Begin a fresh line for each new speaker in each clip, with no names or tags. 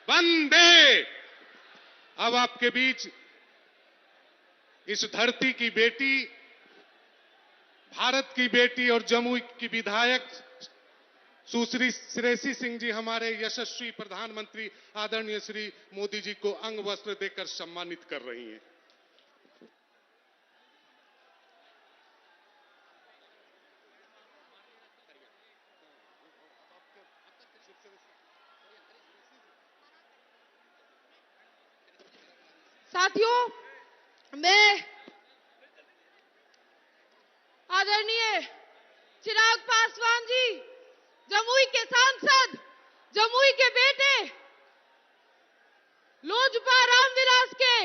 वंदे। अब आपके बीच इस धरती की बेटी, भारत की बेटी और जमुई की विधायक सुश्री श्रेयसी सिंह जी हमारे यशस्वी प्रधानमंत्री आदरणीय श्री मोदी जी को अंग वस्त्र देकर सम्मानित कर रही हैं।
साथियों, मैं आदरणीय चिराग पासवान जी, जमुई के सांसद, जमुई के बेटे, लोजपा रामविलास के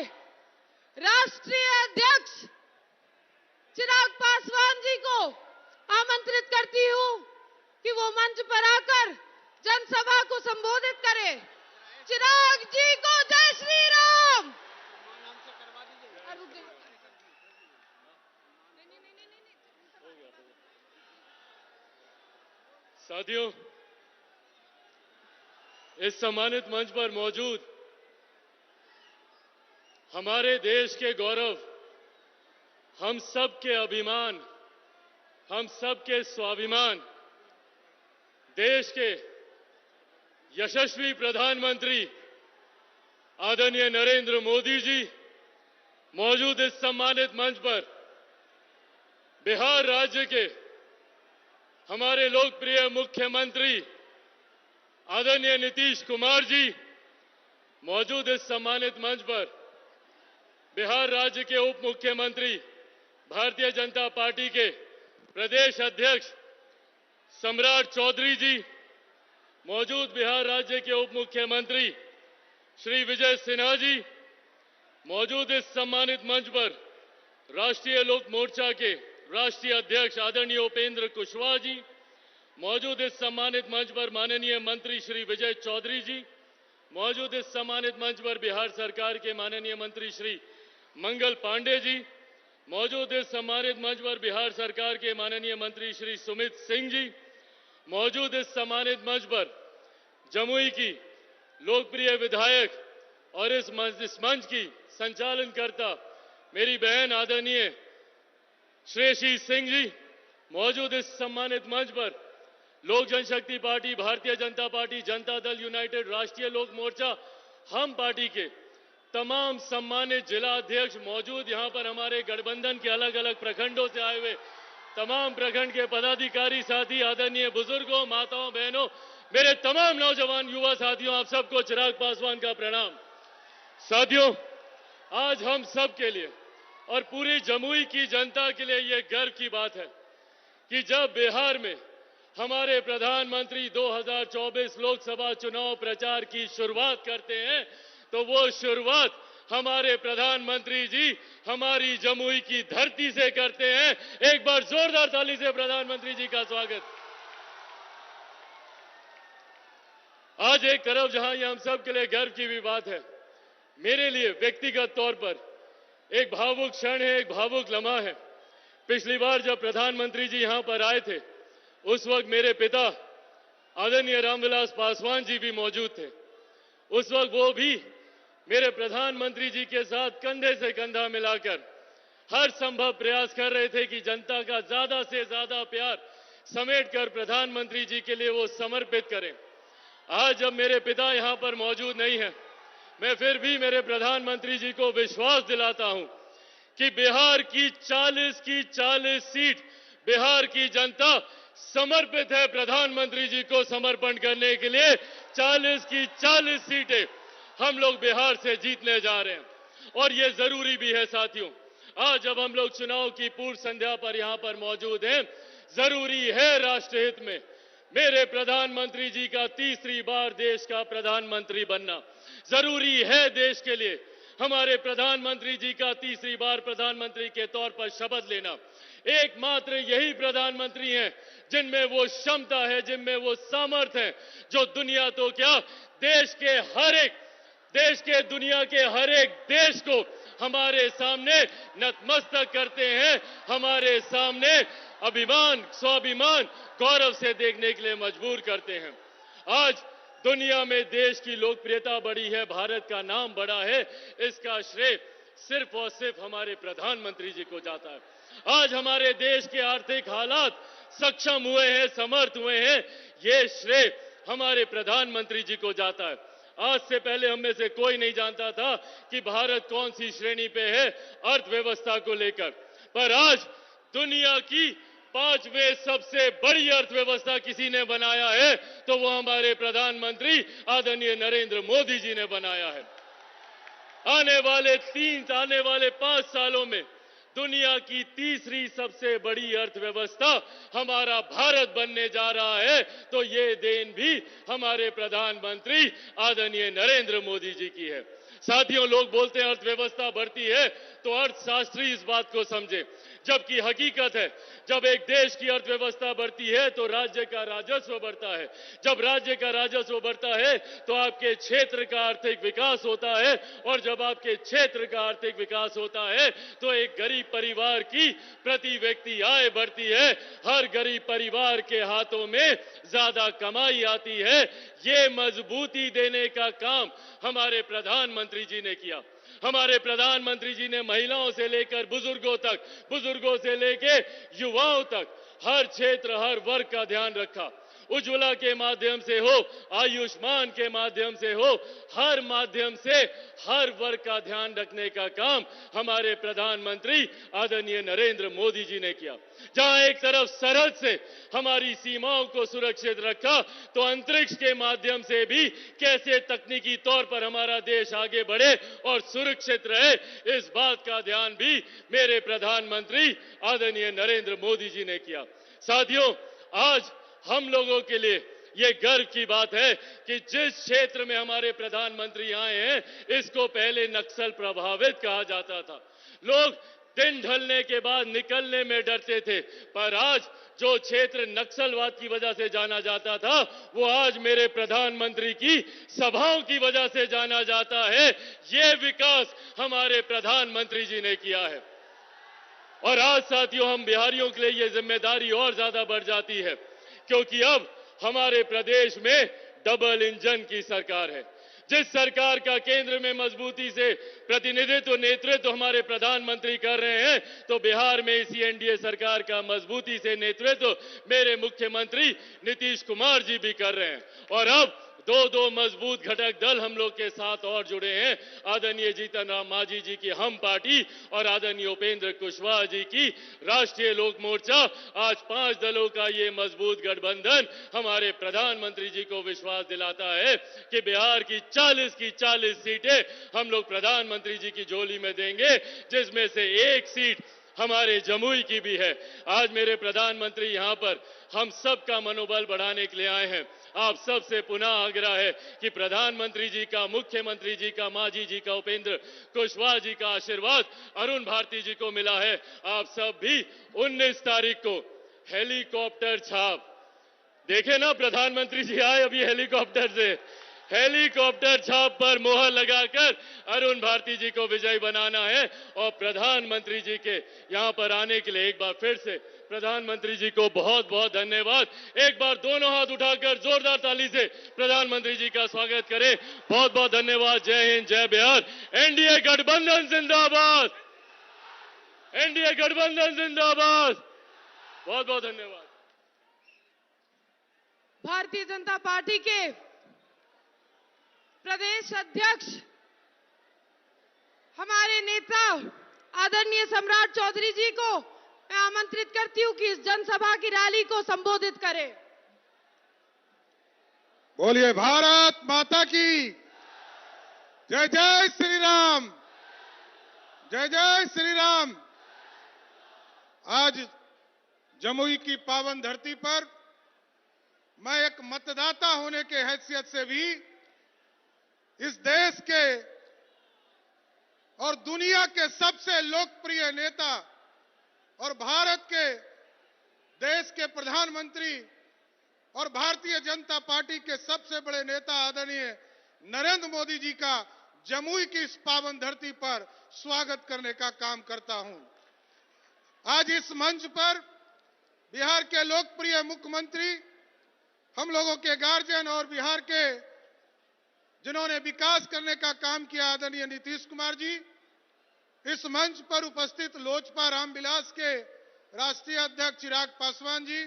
राष्ट्रीय अध्यक्ष चिराग पासवान जी को आमंत्रित करती हूं कि वो मंच पर आकर जनसभा को संबोधित करें। चिराग जी को जय श्री राम।
साथियों, इस सम्मानित मंच पर मौजूद हमारे देश के गौरव, हम सब के अभिमान, हम सब के स्वाभिमान, देश के यशस्वी प्रधानमंत्री आदरणीय नरेंद्र मोदी जी मौजूद इस सम्मानित मंच पर बिहार राज्य के हमारे लोकप्रिय मुख्यमंत्री आदरणीय नीतीश कुमार जी मौजूद इस सम्मानित मंच पर बिहार राज्य के उप मुख्यमंत्री भारतीय जनता पार्टी के प्रदेश अध्यक्ष सम्राट चौधरी जी मौजूद बिहार राज्य के उप मुख्यमंत्री श्री विजय सिन्हा जी मौजूद इस सम्मानित मंच पर राष्ट्रीय लोक मोर्चा के राष्ट्रीय अध्यक्ष आदरणीय उपेंद्र कुशवाहा जी मौजूद इस सम्मानित मंच पर माननीय मंत्री श्री विजय चौधरी जी मौजूद इस सम्मानित मंच पर बिहार सरकार के माननीय मंत्री श्री मंगल पांडे जी मौजूद इस सम्मानित मंच पर बिहार सरकार के माननीय मंत्री श्री सुमित सिंह जी मौजूद इस सम्मानित मंच पर जमुई की लोकप्रिय विधायक और इस मंच की संचालनकर्ता मेरी बहन आदरणीय श्रेयसी सिंह जी मौजूद इस सम्मानित मंच पर लोक जनशक्ति party, Bharatiya Janata party, Janata Dal United, राष्ट्रीय लोक मोर्चा, हम पार्टी के तमाम सम्मानित जिला अध्यक्ष मौजूद, यहां पर हमारे गठबंधन के अलग अलग प्रखंडों से आए हुए तमाम प्रखंड के पदाधिकारी साथी, आदरणीय बुजुर्गों, माताओं, बहनों, मेरे तमाम नौजवान युवा साथियों, आप सबको चिराग पासवान का प्रणाम। साथियों, आज हम सब के लिए और पूरी जमुई की जनता के लिए यह गर्व की बात है कि जब बिहार में हमारे प्रधानमंत्री 2024 लोकसभा चुनाव प्रचार की शुरुआत करते हैं तो वो शुरुआत हमारे प्रधानमंत्री जी हमारी जमुई की धरती से करते हैं। एक बार जोरदार ताली से प्रधानमंत्री जी का स्वागत। आज एक तरफ जहां ये हम सब के लिए गर्व की भी बात है, मेरे लिए व्यक्तिगत तौर पर एक भावुक क्षण है, एक भावुक लम्हा है। पिछली बार जब प्रधानमंत्री जी यहां पर आए थे उस वक्त मेरे पिता आदरणीय रामविलास पासवान जी भी मौजूद थे। उस वक्त वो भी मेरे प्रधानमंत्री जी के साथ कंधे से कंधा मिलाकर हर संभव प्रयास कर रहे थे कि जनता का ज्यादा से ज्यादा प्यार समेटकर प्रधानमंत्री जी के लिए वो समर्पित करें। आज जब मेरे पिता यहां पर मौजूद नहीं है, मैं फिर भी मेरे प्रधानमंत्री जी को विश्वास दिलाता हूं कि बिहार की 40 सीट बिहार की जनता समर्पित है प्रधानमंत्री जी को समर्पण करने के लिए। 40 सीटें हम लोग बिहार से जीतने जा रहे हैं और ये जरूरी भी है। साथियों, आज जब हम लोग चुनाव की पूर्व संध्या पर यहां पर मौजूद हैं, जरूरी है राष्ट्रहित में मेरे प्रधानमंत्री जी का तीसरी बार देश का प्रधानमंत्री बनना। जरूरी है देश के लिए हमारे प्रधानमंत्री जी का तीसरी बार प्रधानमंत्री के तौर पर शपथ लेना। एकमात्र यही प्रधानमंत्री हैं जिनमें वो क्षमता है, जिनमें वो सामर्थ्य है, जो दुनिया तो क्या देश के दुनिया के हर एक देश को हमारे सामने नतमस्तक करते हैं, हमारे सामने अभिमान, स्वाभिमान, गौरव से देखने के लिए मजबूर करते हैं। आज दुनिया में देश की लोकप्रियता बढ़ी है, भारत का नाम बढ़ा है, इसका श्रेय सिर्फ और सिर्फ हमारे प्रधानमंत्री जी को जाता है। आज हमारे देश के आर्थिक हालात सक्षम हुए हैं, समर्थ हुए हैं, ये श्रेय हमारे प्रधानमंत्री जी को जाता है। आज से पहले हम में से कोई नहीं जानता था कि भारत कौन सी श्रेणी पे है अर्थव्यवस्था को लेकर, पर आज दुनिया की 5वें सबसे बड़ी अर्थव्यवस्था किसी ने बनाया है तो वो हमारे प्रधानमंत्री आदरणीय नरेंद्र मोदी जी ने बनाया है। आने वाले 5 सालों में दुनिया की तीसरी सबसे बड़ी अर्थव्यवस्था हमारा भारत बनने जा रहा है, तो ये देन भी हमारे प्रधानमंत्री आदरणीय नरेंद्र मोदी जी की है। साथियों, लोग बोलते हैं अर्थव्यवस्था बढ़ती है तो अर्थशास्त्री इस बात को समझे, जबकि हकीकत है जब एक देश की अर्थव्यवस्था बढ़ती है तो राज्य का राजस्व बढ़ता है। जब राज्य का राजस्व बढ़ता है तो आपके क्षेत्र का आर्थिक विकास होता है, और जब आपके क्षेत्र का आर्थिक विकास होता है तो एक गरीब परिवार की प्रति व्यक्ति आय बढ़ती है, हर गरीब परिवार के हाथों में ज्यादा कमाई आती है। ये मजबूती देने का काम हमारे प्रधानमंत्री जी ने किया। हमारे प्रधानमंत्री जी ने महिलाओं से लेकर बुजुर्गों तक, बुजुर्गों से लेकर युवाओं तक हर क्षेत्र, हर वर्ग का ध्यान रखा। उज्ज्वला के माध्यम से हो, आयुष्मान के माध्यम से हो, हर माध्यम से हर वर्ग का ध्यान रखने का काम हमारे प्रधानमंत्री आदरणीय नरेंद्र मोदी जी ने किया। जहां एक तरफ सरहद से हमारी सीमाओं को सुरक्षित रखा, तो अंतरिक्ष के माध्यम से भी कैसे तकनीकी तौर पर हमारा देश आगे बढ़े और सुरक्षित रहे, इस बात का ध्यान भी मेरे प्रधानमंत्री आदरणीय नरेंद्र मोदी जी ने किया। साथियों, आज हम लोगों के लिए ये गर्व की बात है कि जिस क्षेत्र में हमारे प्रधानमंत्री आए हैं, इसको पहले नक्सल प्रभावित कहा जाता था। लोग दिन ढलने के बाद निकलने में डरते थे, पर आज जो क्षेत्र नक्सलवाद की वजह से जाना जाता था, वो आज मेरे प्रधानमंत्री की सभाओं की वजह से जाना जाता है। ये विकास हमारे प्रधानमंत्री जी ने किया है। और आज साथियों, हम बिहारियों के लिए ये जिम्मेदारी और ज्यादा बढ़ जाती है, क्योंकि अब हमारे प्रदेश में डबल इंजन की सरकार है। जिस सरकार का केंद्र में मजबूती से प्रतिनिधित्व, नेतृत्व हमारे प्रधानमंत्री कर रहे हैं, तो बिहार में इसी एनडीए सरकार का मजबूती से नेतृत्व मेरे मुख्यमंत्री नीतीश कुमार जी भी कर रहे हैं। और अब दो मजबूत घटक दल हम लोग के साथ और जुड़े हैं। आदरणीय जीतन राम मांझी जी की हम पार्टी और आदरणीय उपेंद्र कुशवाहा जी की राष्ट्रीय लोक मोर्चा। आज 5 दलों का ये मजबूत गठबंधन हमारे प्रधानमंत्री जी को विश्वास दिलाता है कि बिहार की 40 सीटें हम लोग प्रधानमंत्री जी की झोली में देंगे, जिसमें से 1 सीट हमारे जमुई की भी है। आज मेरे प्रधानमंत्री यहां पर हम सबका मनोबल बढ़ाने के लिए आए हैं। आप सबसे पुनः आग्रह है कि प्रधानमंत्री जी का, मुख्यमंत्री जी का, मांझी जी का, उपेंद्र कुशवाहा जी का आशीर्वाद अरुण भारती जी को मिला है। आप सब भी 19 तारीख को हेलीकॉप्टर छाप देखे ना, प्रधानमंत्री जी आए अभी हेलीकॉप्टर से, हेलीकॉप्टर छाप पर मोहर लगाकर अरुण भारती जी को विजयी बनाना है। और प्रधानमंत्री जी के यहां पर आने के लिए एक बार फिर से प्रधानमंत्री जी को बहुत बहुत धन्यवाद। एक बार दोनों हाथ उठाकर जोरदार ताली से प्रधानमंत्री जी का स्वागत करें। बहुत बहुत धन्यवाद। जय हिंद, जय बिहार। एनडीए गठबंधन जिंदाबाद, एनडीए गठबंधन जिंदाबाद। बहुत बहुत धन्यवाद।
भारतीय जनता पार्टी के प्रदेश अध्यक्ष हमारे नेता आदरणीय सम्राट चौधरी जी को मैं आमंत्रित करती हूं कि इस जनसभा की रैली को संबोधित करें।
बोलिए भारत माता की जय। जय श्री राम, जय जय श्री राम। आज जमुई की पावन धरती पर मैं एक मतदाता होने के हैसियत से भी इस देश के और दुनिया के सबसे लोकप्रिय नेता और भारत के देश के प्रधानमंत्री और भारतीय जनता पार्टी के सबसे बड़े नेता आदरणीय नरेंद्र मोदी जी का जमुई की इस पावन धरती पर स्वागत करने का काम करता हूं। आज इस मंच पर बिहार के लोकप्रिय मुख्यमंत्री, हम लोगों के गार्जियन और बिहार के जिन्होंने विकास करने का काम किया, आदरणीय नीतीश कुमार जी। इस मंच पर उपस्थित लोजपा रामविलास के राष्ट्रीय अध्यक्ष चिराग पासवान जी,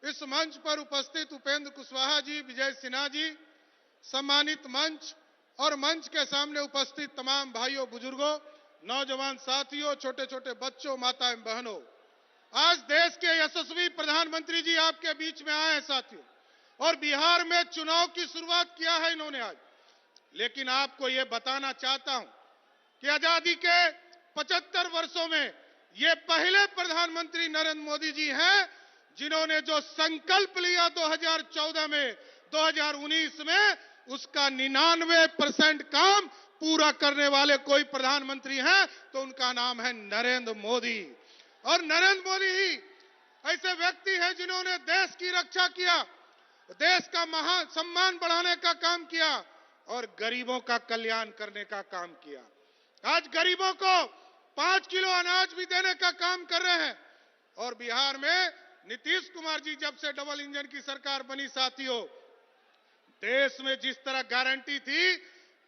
इस मंच पर उपस्थित उपेंद्र कुशवाहा जी, विजय सिन्हा जी, सम्मानित मंच और मंच के सामने उपस्थित तमाम भाइयों, बुजुर्गों, नौजवान साथियों, छोटे छोटे बच्चों, माता एवं बहनों, आज देश के यशस्वी प्रधानमंत्री जी आपके बीच में आए हैं साथियों, और बिहार में चुनाव की शुरुआत किया है इन्होंने आज। लेकिन आपको ये बताना चाहता हूं कि आजादी के 75 वर्षों में ये पहले प्रधानमंत्री नरेंद्र मोदी जी हैं जिन्होंने जो संकल्प लिया 2014 में, 2019 में, उसका 99% काम पूरा करने वाले कोई प्रधानमंत्री हैं तो उनका नाम है नरेंद्र मोदी। और नरेंद्र मोदी ही ऐसे व्यक्ति हैं जिन्होंने देश की रक्षा किया, देश का महान सम्मान बढ़ाने का काम किया और गरीबों का कल्याण करने का काम किया। आज गरीबों को 5 किलो अनाज भी देने का काम कर रहे हैं। और बिहार में नीतीश कुमार जी जब से डबल इंजन की सरकार बनी साथियों, देश में जिस तरह गारंटी थी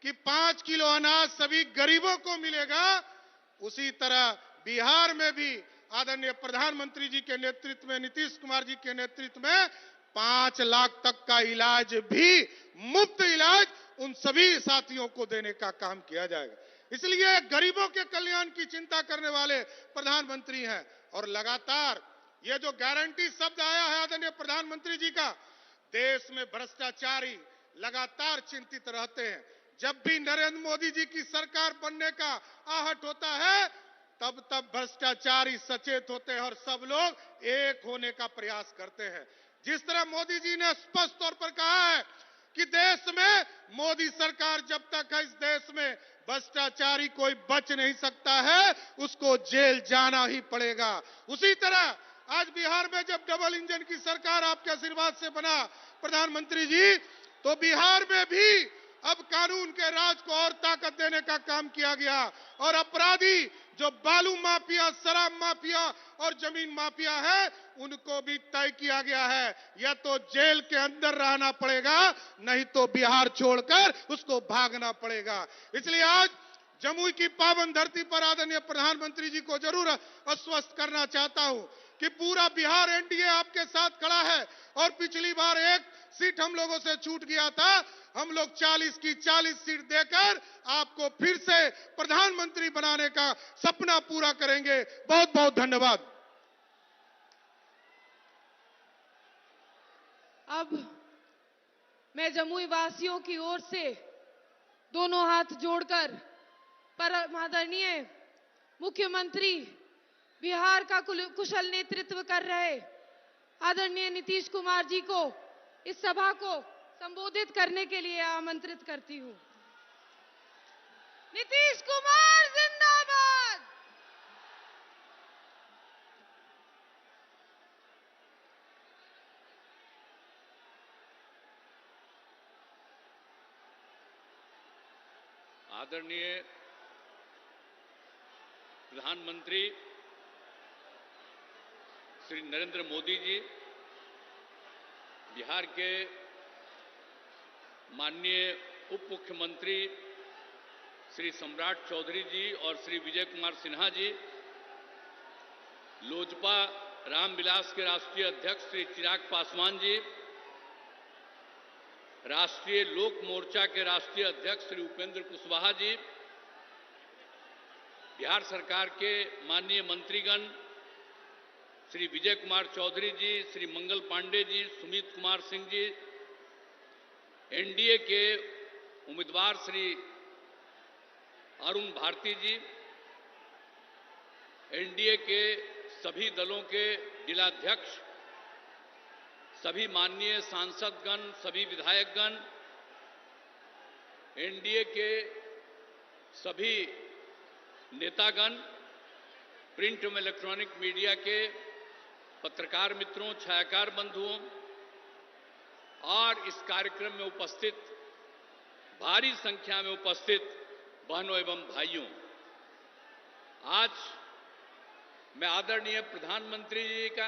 कि 5 किलो अनाज सभी गरीबों को मिलेगा, उसी तरह बिहार में भी आदरणीय प्रधानमंत्री जी के नेतृत्व में, नीतीश कुमार जी के नेतृत्व में 5 लाख तक का इलाज भी, मुफ्त इलाज उन सभी साथियों को देने का काम किया जाएगा। इसलिए गरीबों के कल्याण की चिंता करने वाले प्रधानमंत्री हैं। और लगातार ये जो गारंटी शब्द आया है आदरणीय प्रधानमंत्री जी का, देश में भ्रष्टाचारी लगातार चिंतित रहते हैं। जब भी नरेंद्र मोदी जी की सरकार बनने का आहट होता है, तब तब भ्रष्टाचारी सचेत होते हैं और सब लोग एक होने का प्रयास करते हैं। जिस तरह मोदी जी ने स्पष्ट तौर पर कहा है कि देश में मोदी सरकार जब तक है, इस देश में भ्रष्टाचारी कोई बच नहीं सकता है, उसको जेल जाना ही पड़ेगा। उसी तरह आज बिहार में जब डबल इंजन की सरकार आपके आशीर्वाद से बना प्रधानमंत्री जी, तो बिहार में भी अब कानून के राज को और ताकत देने का काम किया गया और अपराधी जो बालू माफिया, शराब माफिया और जमीन माफिया है, उनको भी तय किया गया है, या तो जेल के अंदर रहना पड़ेगा, नहीं तो बिहार छोड़कर उसको भागना पड़ेगा। इसलिए आज जमुई की पावन धरती पर आदरणीय प्रधानमंत्री जी को जरूर आश्वस्त करना चाहता हूं कि पूरा बिहार एनडीए आपके साथ खड़ा है। और पिछली बार एक सीट हम लोगों से छूट गया था, हम लोग 40 की 40 सीट देकर आपको फिर से प्रधानमंत्री बनाने का सपना पूरा करेंगे। बहुत बहुत धन्यवाद।
अब मैं जमुई वासियों की ओर से दोनों हाथ जोड़कर परम आदरणीय मुख्यमंत्री, बिहार का कुशल नेतृत्व कर रहे आदरणीय नीतीश कुमार जी को इस सभा को संबोधित करने के लिए आमंत्रित करती हूं। नीतीश कुमार जिंदाबाद।
आदरणीय प्रधानमंत्री श्री नरेंद्र मोदी जी, बिहार के माननीय उप मुख्यमंत्री श्री सम्राट चौधरी जी और श्री विजय कुमार सिन्हा जी, लोजपा रामविलास के राष्ट्रीय अध्यक्ष श्री चिराग पासवान जी, राष्ट्रीय लोक मोर्चा के राष्ट्रीय अध्यक्ष श्री उपेंद्र कुशवाहा जी, बिहार सरकार के माननीय मंत्रीगण श्री विजय कुमार चौधरी जी, श्री मंगल पांडे जी, सुमित कुमार सिंह जी, एनडीए के उम्मीदवार श्री अरुण भारती जी, एनडीए के सभी दलों के जिलाध्यक्ष, सभी माननीय सांसदगण, सभी विधायकगण, एनडीए के सभी नेतागण, प्रिंट एवं इलेक्ट्रॉनिक मीडिया के पत्रकार मित्रों, छायाकार बंधुओं और इस कार्यक्रम में उपस्थित भारी संख्या में उपस्थित बहनों एवं भाइयों, आज मैं आदरणीय प्रधानमंत्री जी का,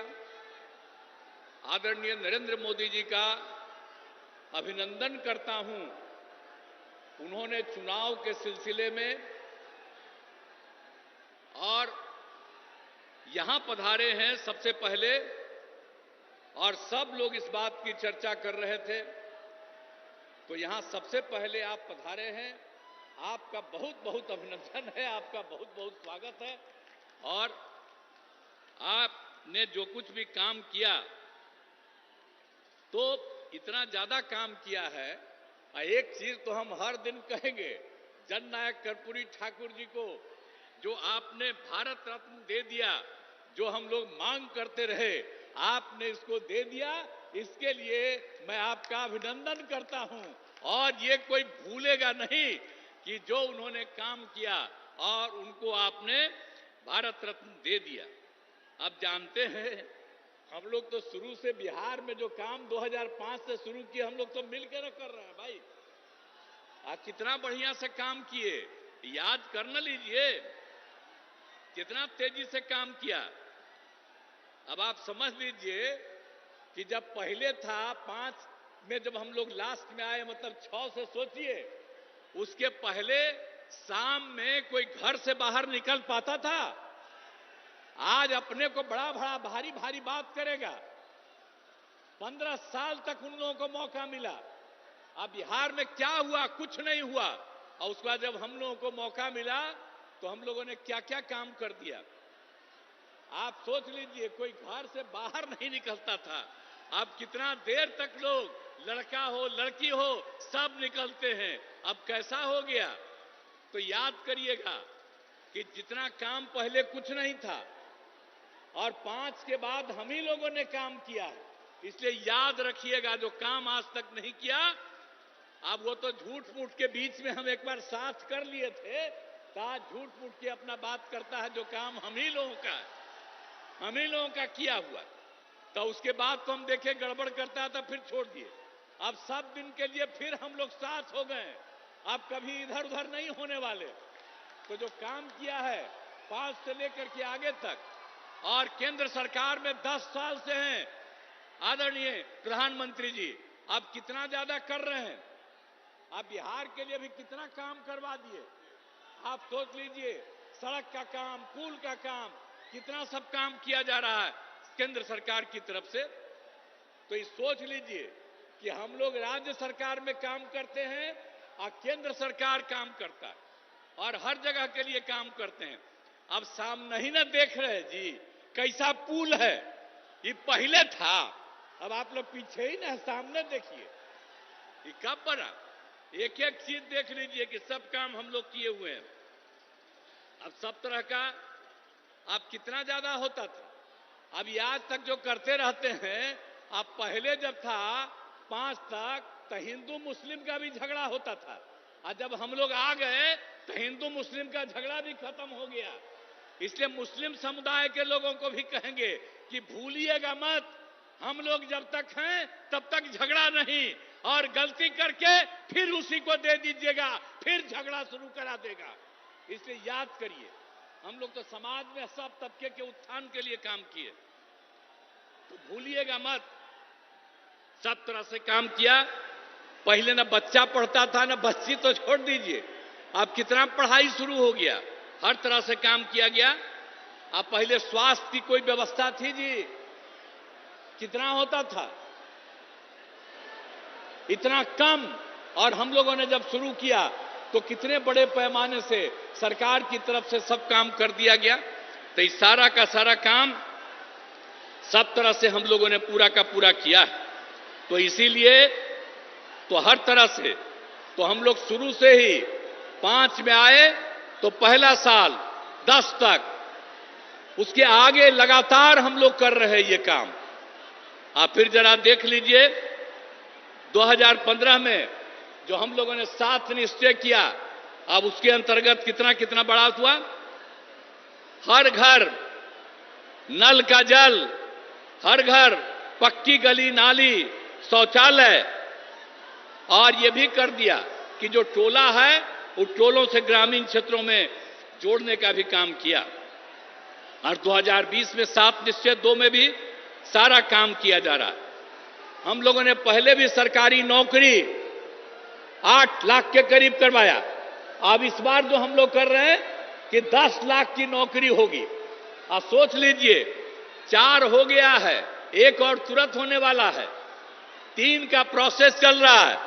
आदरणीय नरेंद्र मोदी जी का अभिनंदन करता हूं
उन्होंने चुनाव के सिलसिले में और यहां पधारे हैं सबसे पहले, और सब लोग इस बात की चर्चा कर रहे थे, तो यहां सबसे पहले आप पधारे हैं। आपका बहुत बहुत अभिनंदन है, आपका बहुत बहुत स्वागत है। और आपने जो कुछ भी काम किया, तो इतना ज्यादा काम किया है। एक चीज तो हम हर दिन कहेंगे, जननायक कर्पूरी ठाकुर जी को जो आपने भारत रत्न दे दिया, जो हम लोग मांग करते रहे, आपने इसको दे दिया। इसके लिए मैं आपका अभिनंदन करता हूं। और ये कोई भूलेगा नहीं कि जो उन्होंने काम किया और उनको आपने भारत रत्न दे दिया। अब जानते हैं, हम लोग तो शुरू से बिहार में जो काम 2005 से शुरू किए, हम लोग तो मिलकर कर रहे हैं भाई। कितना बढ़िया से काम किए, याद कर न लीजिए कितना तेजी से काम किया। अब आप समझ लीजिए कि जब पहले था 5 में, जब हम लोग लास्ट में आए, मतलब 6 से सोचिए, उसके पहले शाम में कोई घर से बाहर निकल पाता था? आज अपने को बड़ा बड़ा भारी भारी बात करेगा। 15 साल तक उन लोगों को मौका मिला। अब बिहार में क्या हुआ? कुछ नहीं हुआ। और उसके बाद जब हम लोगों को मौका मिला, तो हम लोगों ने क्या क्या काम कर दिया। आप सोच लीजिए, कोई घर से बाहर नहीं निकलता था। अब कितना देर तक लोग, लड़का हो लड़की हो, सब निकलते हैं। अब कैसा हो गया? तो याद करिएगा कि जितना काम पहले कुछ नहीं था, और 5 के बाद हम ही लोगों ने काम किया है। इसलिए याद रखिएगा, जो काम आज तक नहीं किया, अब वो तो झूठ मूठ के बीच में हम एक बार साथ कर लिए थे, आज झूठ मूठ के अपना बात करता है। जो काम हम ही लोगों का है, हम ही लोगों का किया हुआ, तो उसके बाद तो हम देखे गड़बड़ करता था, फिर छोड़ दिए। अब सब दिन के लिए फिर हम लोग साथ हो गए। अब कभी इधर उधर नहीं होने वाले। तो जो काम किया है 5 से लेकर के आगे तक, और केंद्र सरकार में 10 साल से हैं आदरणीय प्रधानमंत्री जी, अब कितना ज्यादा कर रहे हैं। अब बिहार के लिए भी कितना काम करवा दिए। आप सोच लीजिए, सड़क का काम, पुल का काम, कितना सब काम किया जा रहा है केंद्र सरकार की तरफ से। तो ये सोच लीजिए कि हम लोग राज्य सरकार में काम करते हैं और केंद्र सरकार काम करता है, और हर जगह के लिए काम करते हैं। अब सामने ही ना देख रहे जी कैसा पुल है, ये पहले था। अब आप लोग पीछे ही ना, सामने देखिए ये कब बना। एक एक चीज देख लीजिए कि सब काम हम लोग किए हुए हैं। अब सब तरह का, अब कितना ज्यादा होता था। अब आज तक जो करते रहते हैं, अब पहले जब था 5 तक, तो हिंदू मुस्लिम का भी झगड़ा होता था, और जब हम लोग आ गए तो हिंदू मुस्लिम का झगड़ा भी खत्म हो गया। इसलिए मुस्लिम समुदाय के लोगों को भी कहेंगे कि भूलिएगा मत, हम लोग जब तक हैं तब तक झगड़ा नहीं, और गलती करके फिर उसी को दे दीजिएगा, फिर झगड़ा शुरू करा देगा। इसलिए याद करिए, हम लोग तो समाज में सब तबके के उत्थान के लिए काम किए, तो भूलिएगा मत। सब तरह से काम किया। पहले ना बच्चा पढ़ता था, ना बच्ची तो छोड़ दीजिए, अब कितना पढ़ाई शुरू हो गया, हर तरह से काम किया गया। अब पहले स्वास्थ्य की कोई व्यवस्था थी जी? कितना होता था? इतना कम। और हम लोगों ने जब शुरू किया तो कितने बड़े पैमाने से सरकार की तरफ से सब काम कर दिया गया। तो इस सारा का सारा काम सब तरह से हम लोगों ने पूरा का पूरा किया है। तो इसीलिए तो हर तरह से तो हम लोग शुरू से ही 5 में आए तो पहला साल 10 तक, उसके आगे लगातार हम लोग कर रहे हैं ये काम। आप फिर जरा देख लीजिए 2015 में जो हम लोगों ने 7 निश्चय किया, अब उसके अंतर्गत कितना कितना बड़ा हुआ। हर घर नल का जल, हर घर पक्की गली नाली शौचालय, और ये भी कर दिया कि जो टोला है उन टोलों से ग्रामीण क्षेत्रों में जोड़ने का भी काम किया। और 2020 में 7 निश्चय 2 में भी सारा काम किया जा रहा है। हम लोगों ने पहले भी सरकारी नौकरी 8 लाख के करीब करवाया। अब इस बार जो हम लोग कर रहे हैं कि 10 लाख की नौकरी होगी। आप सोच लीजिए, 4 हो गया है, 1 और तुरंत होने वाला है, 3 का प्रोसेस चल रहा है।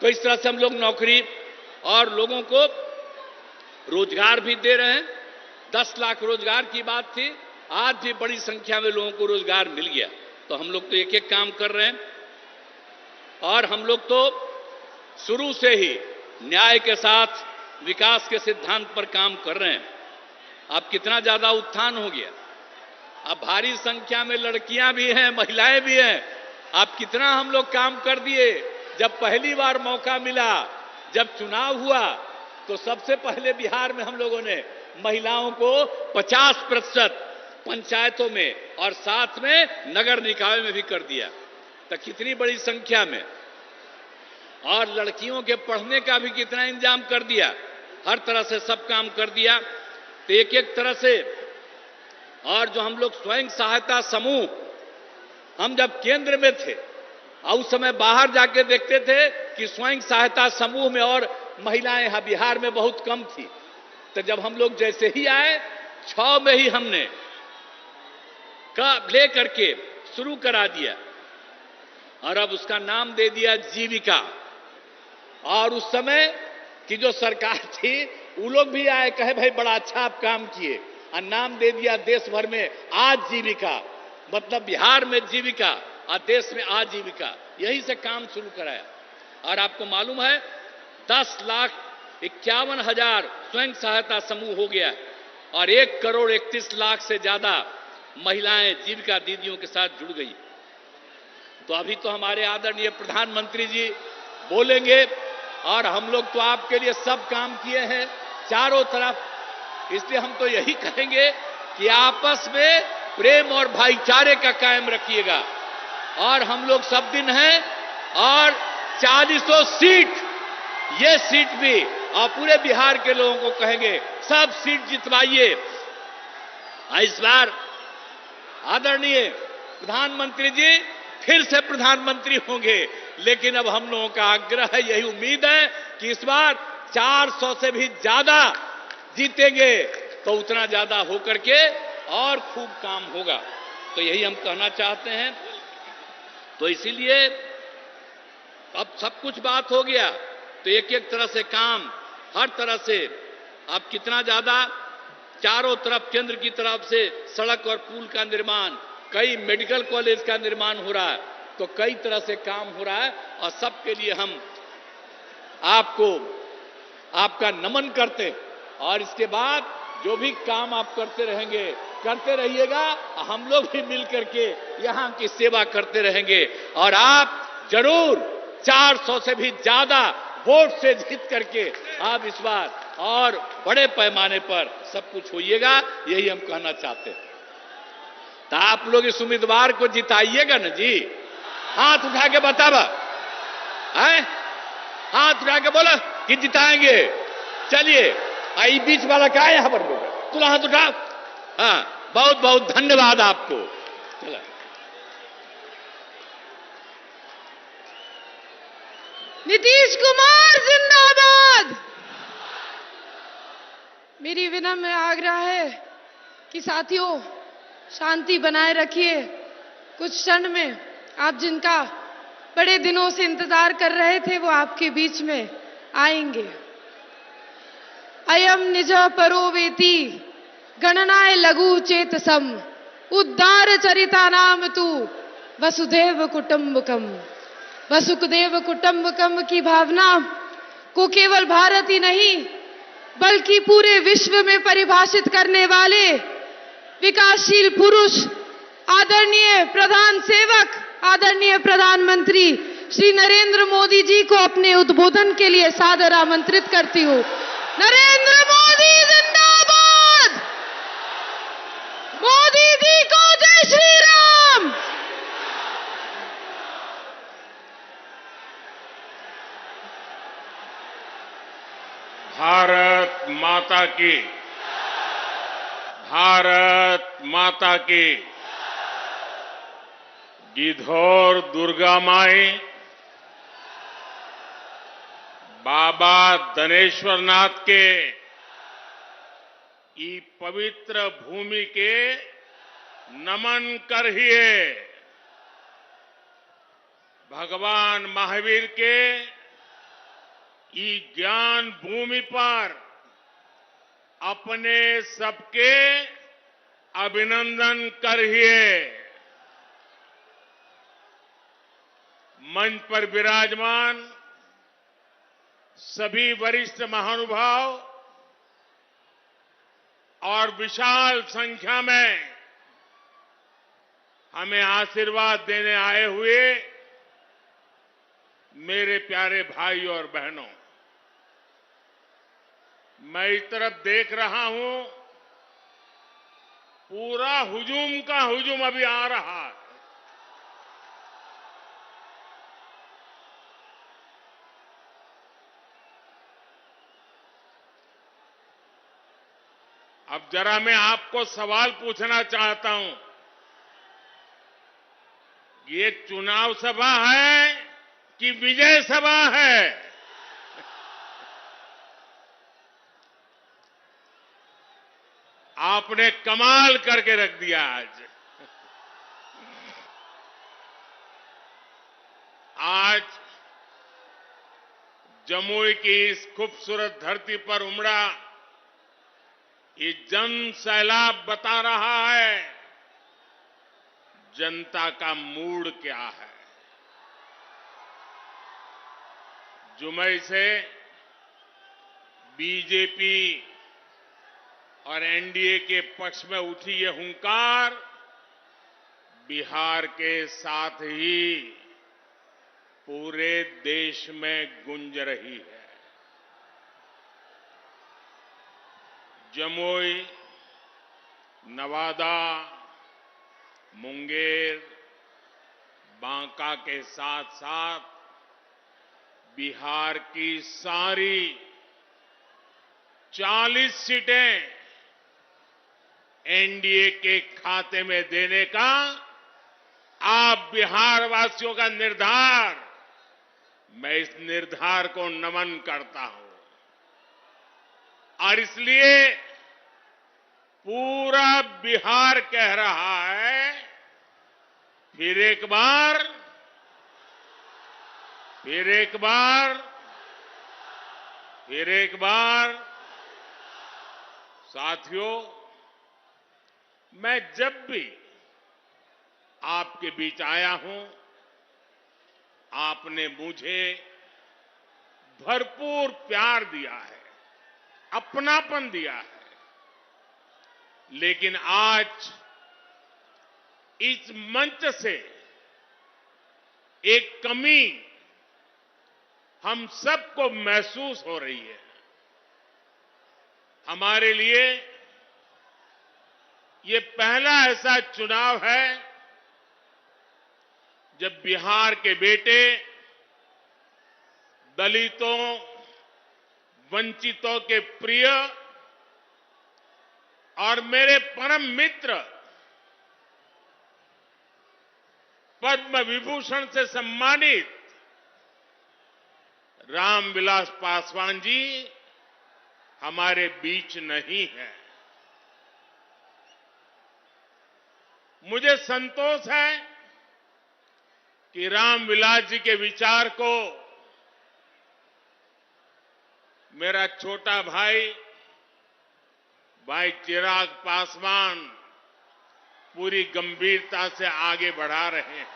तो इस तरह से हम लोग नौकरी और लोगों को रोजगार भी दे रहे हैं। 10 लाख रोजगार की बात थी, आज भी बड़ी संख्या में लोगों को रोजगार मिल गया। तो हम लोग तो एक एक काम कर रहे हैं और हम लोग तो शुरू से ही न्याय के साथ विकास के सिद्धांत पर काम कर रहे हैं। अब कितना ज्यादा उत्थान हो गया, अब भारी संख्या में लड़कियां भी हैं, महिलाएं भी हैं। अब कितना हम लोग काम कर दिए। जब पहली बार मौका मिला, जब चुनाव हुआ, तो सबसे पहले बिहार में हम लोगों ने महिलाओं को 50% पंचायतों में और साथ में नगर निकाय में भी कर दिया। तो कितनी बड़ी संख्या में, और लड़कियों के पढ़ने का भी कितना इंतजाम कर दिया, हर तरह से सब काम कर दिया। तो एक एक तरह से, और जो हम लोग स्वयं सहायता समूह, हम जब केंद्र में थे और उस समय बाहर जाके देखते थे कि स्वयं सहायता समूह में और महिलाएं यहां बिहार में बहुत कम थी। तो जब हम लोग जैसे ही आए, 6 में ही हमने ले करके शुरू करा दिया और अब उसका नाम दे दिया जीविका। और उस समय की जो सरकार थी, वो लोग भी आए, कहे भाई बड़ा अच्छा आप काम किए, और नाम दे दिया देश भर में आजीविका। मतलब बिहार में जीविका और देश में आजीविका, यही से काम शुरू कराया। और आपको मालूम है 10,51,000 स्वयं सहायता समूह हो गया और 1,31,00,000 से ज्यादा महिलाएं जीविका दीदियों के साथ जुड़ गई। तो अभी तो हमारे आदरणीय प्रधानमंत्री जी बोलेंगे, और हम लोग तो आपके लिए सब काम किए हैं चारों तरफ। इसलिए हम तो यही कहेंगे कि आपस में प्रेम और भाईचारे का कायम रखिएगा। और हम लोग सब दिन हैं, और 40 सीट, ये सीट भी, और पूरे बिहार के लोगों को कहेंगे सब सीट जितवाइए। इस बार आदरणीय प्रधानमंत्री जी फिर से प्रधानमंत्री होंगे, लेकिन अब हम लोगों का आग्रह है, यही उम्मीद है कि इस बार 400 से भी ज्यादा जीतेंगे, तो उतना ज्यादा होकर के और खूब काम होगा। तो यही हम कहना चाहते हैं। तो इसीलिए अब सब कुछ बात हो गया, तो एक एक तरह से काम, हर तरह से अब कितना ज्यादा चारों तरफ केंद्र की तरफ से सड़क और पुल का निर्माण, कई मेडिकल कॉलेज का निर्माण हो रहा है, तो कई तरह से काम हो रहा है। और सबके लिए हम आपको आपका नमन करते हैं। और इसके बाद जो भी काम आप करते रहेंगे, करते रहिएगा, हम लोग भी मिल करके यहां की सेवा करते रहेंगे। और आप जरूर 400 से भी ज्यादा वोट से जीत करके आप इस बार और बड़े पैमाने पर सब कुछ होइएगा, यही हम कहना चाहते हैं। तो आप लोग इस उम्मीदवार को जिताइएगा ना जी? हाथ उठा के बतावा, हाथ उठा के बोला कि जिताएंगे। चलिए, आई बीच वाला क्या है यहां पर, तुला हाथ उठा। हाँ, बहुत बहुत धन्यवाद आपको। चला,
नीतीश कुमार जिंदाबाद। मेरी विनम्र आग्रह है कि साथियों शांति बनाए रखिए। कुछ क्षण में आप जिनका बड़े दिनों से इंतजार कर रहे थे, वो आपके बीच में आएंगे। अयम निज परो वेति गणनाय लघु चेतसम उद्धार चरिता नाम तू वसुधैव कुटुंबकम। वसुधैव कुटुंबकम की भावना को केवल भारत ही नहीं बल्कि पूरे विश्व में परिभाषित करने वाले विकासशील पुरुष आदरणीय प्रधान सेवक आदरणीय प्रधानमंत्री श्री नरेंद्र मोदी जी को अपने उद्बोधन के लिए सादर आमंत्रित करती हूँ। नरेंद्र मोदी जिंदाबाद। मोदी जी को जय श्री राम।
भारत माता की, भारत माता की। गिद्धौर दुर्गा माई, बाबा धनेश्वरनाथ के ई पवित्र भूमि के नमन करिए। भगवान महावीर के ई ज्ञान भूमि पर अपने सबके अभिनंदन करिए। मंच पर विराजमान सभी वरिष्ठ महानुभाव और विशाल संख्या में हमें आशीर्वाद देने आए हुए मेरे प्यारे भाई और बहनों, मैं इस तरफ देख रहा हूं, पूरा हुजूम का हुजूम अभी आ रहा है। अब जरा मैं आपको सवाल पूछना चाहता हूं, ये चुनाव सभा है कि विजय सभा है? आपने कमाल करके रख दिया आज। आज जमुई की इस खूबसूरत धरती पर उमड़ा ये जन सैलाब बता रहा है जनता का मूड क्या है। जुमई से बीजेपी और एनडीए के पक्ष में उठी ये हुंकार बिहार के साथ ही पूरे देश में गूंज रही है। जमुई, नवादा, मुंगेर, बांका के साथ साथ बिहार की सारी 40 सीटें एनडीए के खाते में देने का आप बिहार वासियों का निर्धार, मैं इस निर्धार को नमन करता हूं। और इसलिए पूरा बिहार कह रहा है, फिर एक बार, फिर एक बार, फिर एक बार। साथियों, मैं जब भी आपके बीच आया हूं, आपने मुझे भरपूर प्यार दिया है, अपनापन दिया है। लेकिन आज इस मंच से एक कमी हम सबको महसूस हो रही है। हमारे लिए ये पहला ऐसा चुनाव है जब बिहार के बेटे दलितों, वंचितों के प्रिय और मेरे परम मित्र पद्म विभूषण से सम्मानित रामविलास पासवान जी हमारे बीच नहीं है। मुझे संतोष है कि रामविलास जी के विचार को मेरा छोटा भाई चिराग पासवान पूरी गंभीरता से आगे बढ़ा रहे हैं।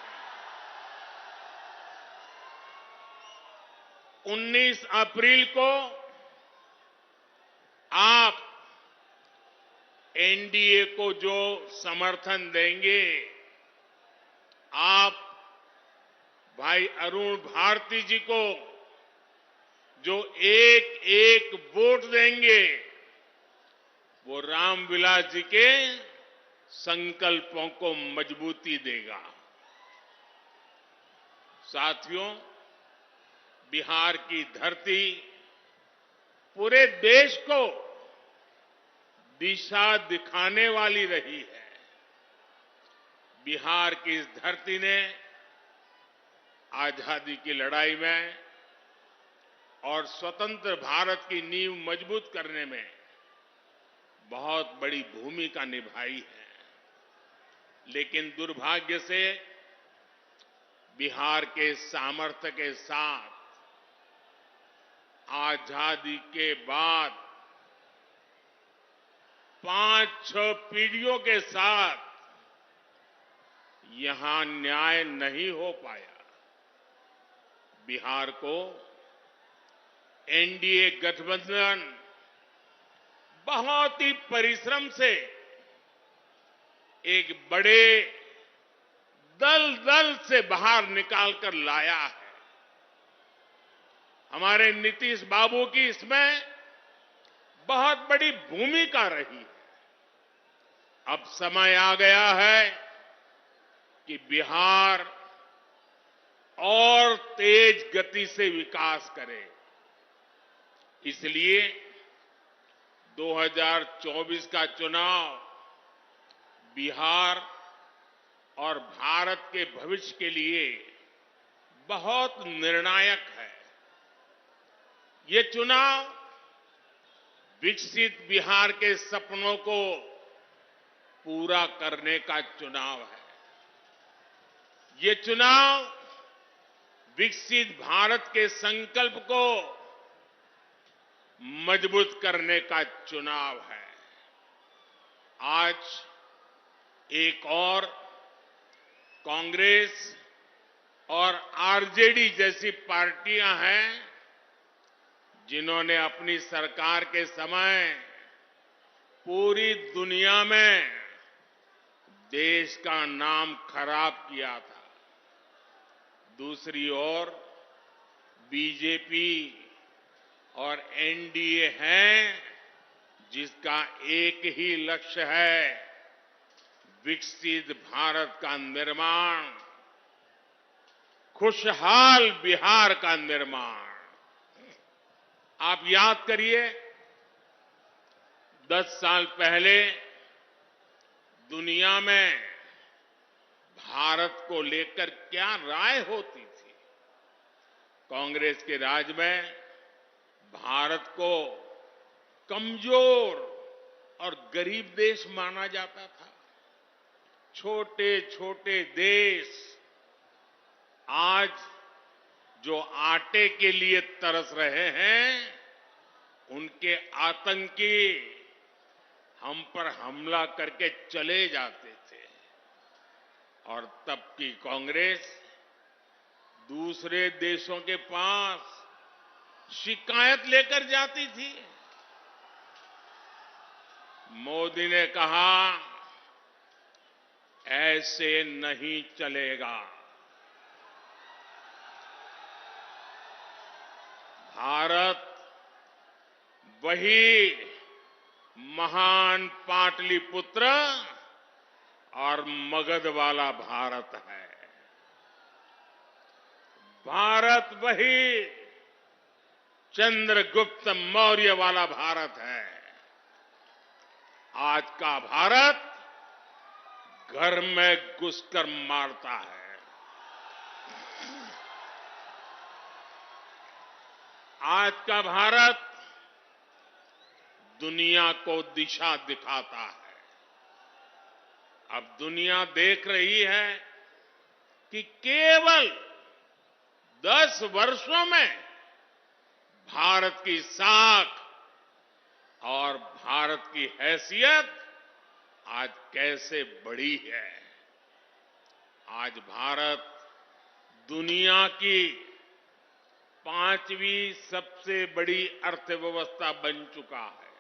19 अप्रैल को आप एनडीए को जो समर्थन देंगे, आप भाई अरुण भारती जी को जो एक एक वोट देंगे, वो रामविलास जी के संकल्पों को मजबूती देगा। साथियों, बिहार की धरती पूरे देश को दिशा दिखाने वाली रही है। बिहार की इस धरती ने आजादी की लड़ाई में और स्वतंत्र भारत की नींव मजबूत करने में बहुत बड़ी भूमिका निभाई है। लेकिन दुर्भाग्य से बिहार के सामर्थ्य के साथ आजादी के बाद 5-6 पीढ़ियों के साथ यहां न्याय नहीं हो पाया। बिहार को एनडीए गठबंधन बहुत ही परिश्रम से एक बड़े दल से बाहर निकालकर लाया है। हमारे नीतीश बाबू की इसमें बहुत बड़ी भूमिका रही है। अब समय आ गया है कि बिहार और तेज गति से विकास करे। इसलिए 2024 का चुनाव बिहार और भारत के भविष्य के लिए बहुत निर्णायक है। ये चुनाव विकसित बिहार के सपनों को पूरा करने का चुनाव है। ये चुनाव विकसित भारत के संकल्प को मजबूत करने का चुनाव है। आज एक और कांग्रेस और आरजेडी जैसी पार्टियां हैं जिन्होंने अपनी सरकार के समय पूरी दुनिया में देश का नाम खराब किया था। दूसरी ओर बीजेपी और एनडीए हैं जिसका एक ही लक्ष्य है, विकसित भारत का निर्माण, खुशहाल बिहार का निर्माण। आप याद करिए 10 साल पहले दुनिया में भारत को लेकर क्या राय होती थी। कांग्रेस के राज में भारत को कमजोर और गरीब देश माना जाता था। छोटे छोटे देश आज जो आटे के लिए तरस रहे हैं, उनके आतंकी हम पर हमला करके चले जाते थे। और तब की कांग्रेस दूसरे देशों के पास शिकायत लेकर जाती थी। मोदी ने कहा, ऐसे नहीं चलेगा। भारत वही महान पाटलिपुत्र और मगध वाला भारत है। भारत वही चंद्रगुप्त मौर्य वाला भारत है। आज का भारत घर में घुसकर मारता है। आज का भारत दुनिया को दिशा दिखाता है। अब दुनिया देख रही है कि केवल 10 वर्षों में भारत की साख और भारत की हैसियत आज कैसे बढ़ी है। आज भारत दुनिया की 5वीं सबसे बड़ी अर्थव्यवस्था बन चुका है।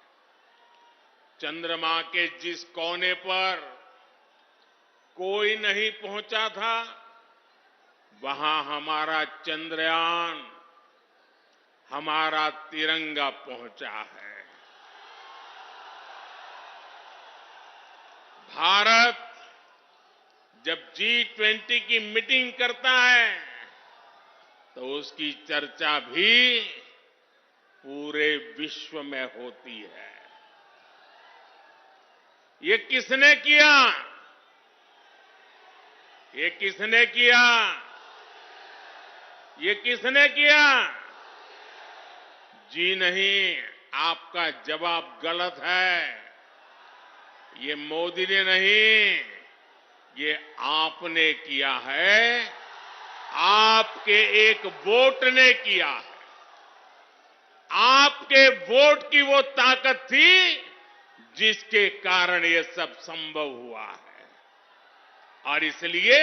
चंद्रमा के जिस कोने पर कोई नहीं पहुंचा था, वहां हमारा चंद्रयान, हमारा तिरंगा पहुंचा है। भारत जब G20 की मीटिंग करता है तो उसकी चर्चा भी पूरे विश्व में होती है। ये किसने किया? ये किसने किया? ये किसने किया? जी नहीं, आपका जवाब गलत है। ये मोदी ने नहीं, ये आपने किया है, आपके एक वोट ने किया है। आपके वोट की वो ताकत थी जिसके कारण ये सब संभव हुआ है। और इसलिए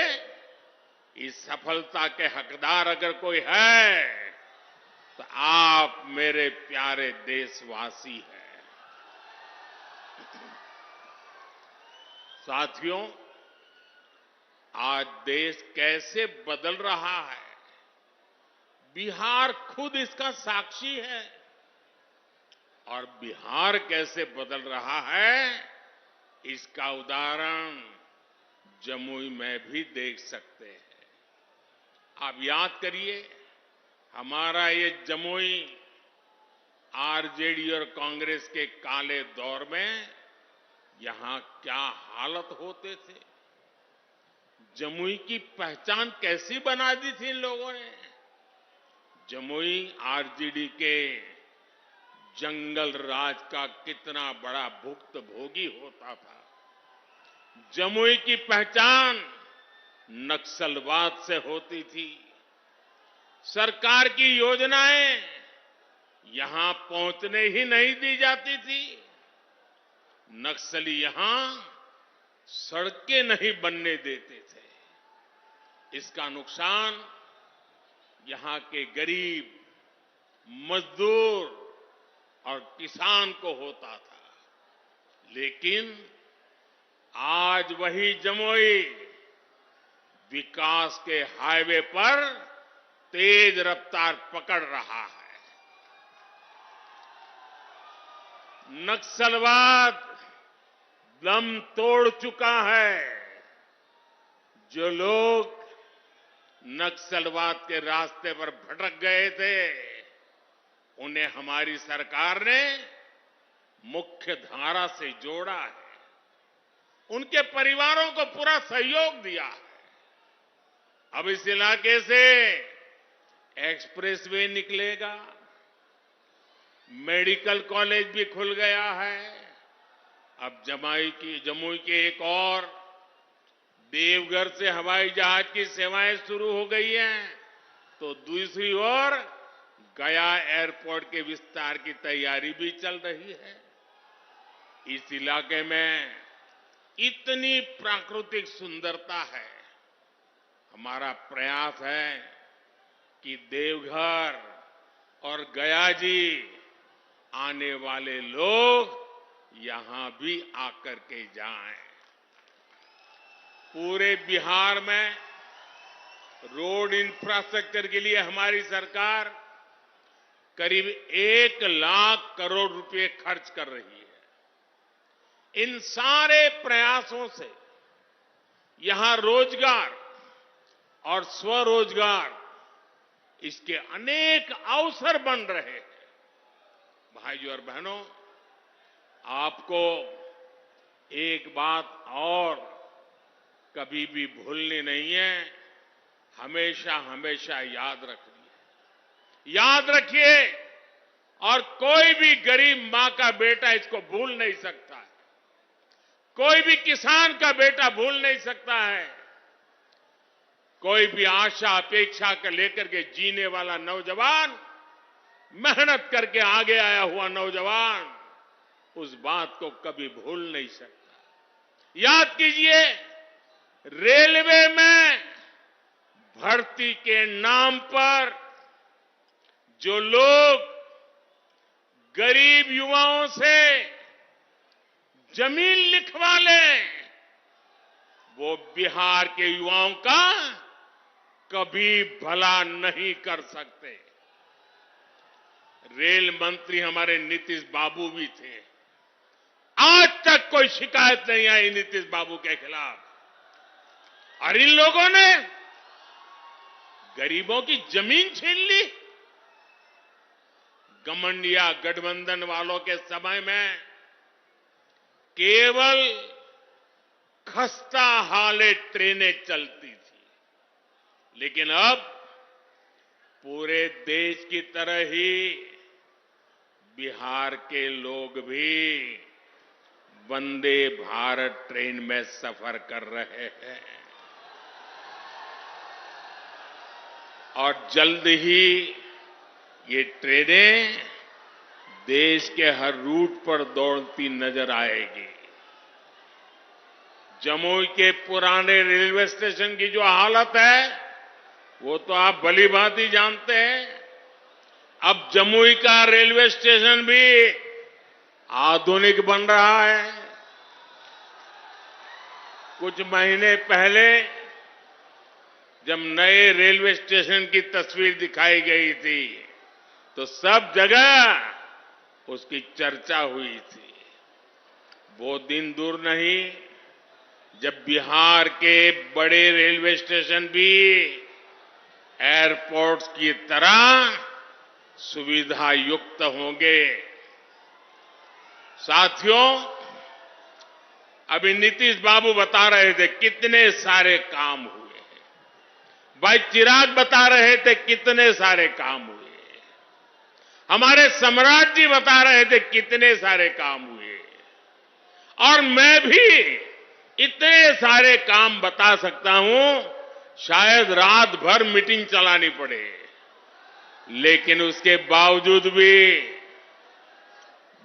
इस सफलता के हकदार अगर कोई है तो आप मेरे प्यारे देशवासी हैं। साथियों, आज देश कैसे बदल रहा है, बिहार खुद इसका साक्षी है। और बिहार कैसे बदल रहा है, इसका उदाहरण जमुई में भी देख सकते हैं। आप याद करिए, हमारा ये जमुई आरजेडी और कांग्रेस के काले दौर में यहां क्या हालत होते थे। जमुई की पहचान कैसी बना दी थी इन लोगों ने। जमुई आरजेडी के जंगल राज का कितना बड़ा भुक्तभोगी होता था। जमुई की पहचान नक्सलवाद से होती थी। सरकार की योजनाएं यहां पहुंचने ही नहीं दी जाती थी। नक्सली यहां सड़कें नहीं बनने देते थे। इसका नुकसान यहां के गरीब, मजदूर और किसान को होता था। लेकिन आज वही जमुई विकास के हाईवे पर तेज रफ्तार पकड़ रहा है। नक्सलवाद दम तोड़ चुका है। जो लोग नक्सलवाद के रास्ते पर भटक गए थे, उन्हें हमारी सरकार ने मुख्य धारा से जोड़ा है। उनके परिवारों को पूरा सहयोग दिया है। अब इस इलाके से एक्सप्रेसवे निकलेगा, मेडिकल कॉलेज भी खुल गया है। अब जमुई के एक और देवघर से हवाई जहाज की सेवाएं शुरू हो गई हैं, तो दूसरी ओर गया एयरपोर्ट के विस्तार की तैयारी भी चल रही है। इस इलाके में इतनी प्राकृतिक सुंदरता है। हमारा प्रयास है कि देवघर और गया जी आने वाले लोग यहां भी आकर के जाएं। पूरे बिहार में रोड इंफ्रास्ट्रक्चर के लिए हमारी सरकार करीब 1 लाख करोड़ रुपए खर्च कर रही है। इन सारे प्रयासों से यहां रोजगार और स्वरोजगार, इसके अनेक अवसर बन रहे हैं। भाइयों और बहनों, आपको एक बात और कभी भी भूलनी नहीं है, हमेशा हमेशा याद रखनी है। याद रखिए, और कोई भी गरीब मां का बेटा इसको भूल नहीं सकता है। कोई भी किसान का बेटा भूल नहीं सकता है। कोई भी आशा अपेक्षा के लेकर के जीने वाला नौजवान, मेहनत करके आगे आया हुआ नौजवान, उस बात को कभी भूल नहीं सकता। याद कीजिए, रेलवे में भर्ती के नाम पर जो लोग गरीब युवाओं से जमीन लिखवा लें, वो बिहार के युवाओं का कभी भला नहीं कर सकते। रेल मंत्री हमारे नीतीश बाबू भी थे। आज तक कोई शिकायत नहीं आई नीतीश बाबू के खिलाफ। और इन लोगों ने गरीबों की जमीन छीन ली। गठबंधन गठबंधन वालों के समय में केवल खस्ता हाले ट्रेनें चलती थी, लेकिन अब पूरे देश की तरह ही बिहार के लोग भी वंदे भारत ट्रेन में सफर कर रहे हैं और जल्द ही ये ट्रेनें देश के हर रूट पर दौड़ती नजर आएगी। जमुई के पुराने रेलवे स्टेशन की जो हालत है वो तो आप भली भांति जानते हैं। अब जमुई का रेलवे स्टेशन भी आधुनिक बन रहा है। कुछ महीने पहले जब नए रेलवे स्टेशन की तस्वीर दिखाई गई थी तो सब जगह उसकी चर्चा हुई थी। वो दिन दूर नहीं जब बिहार के बड़े रेलवे स्टेशन भी एयरपोर्ट्स की तरह सुविधा युक्त होंगे। साथियों, अभी नीतीश बाबू बता रहे थे कितने सारे काम हुए हैं। भाई चिराग बता रहे थे कितने सारे काम हुए। हमारे सम्राट जी बता रहे थे कितने सारे काम हुए। और मैं भी इतने सारे काम बता सकता हूं, शायद रात भर मीटिंग चलानी पड़े, लेकिन उसके बावजूद भी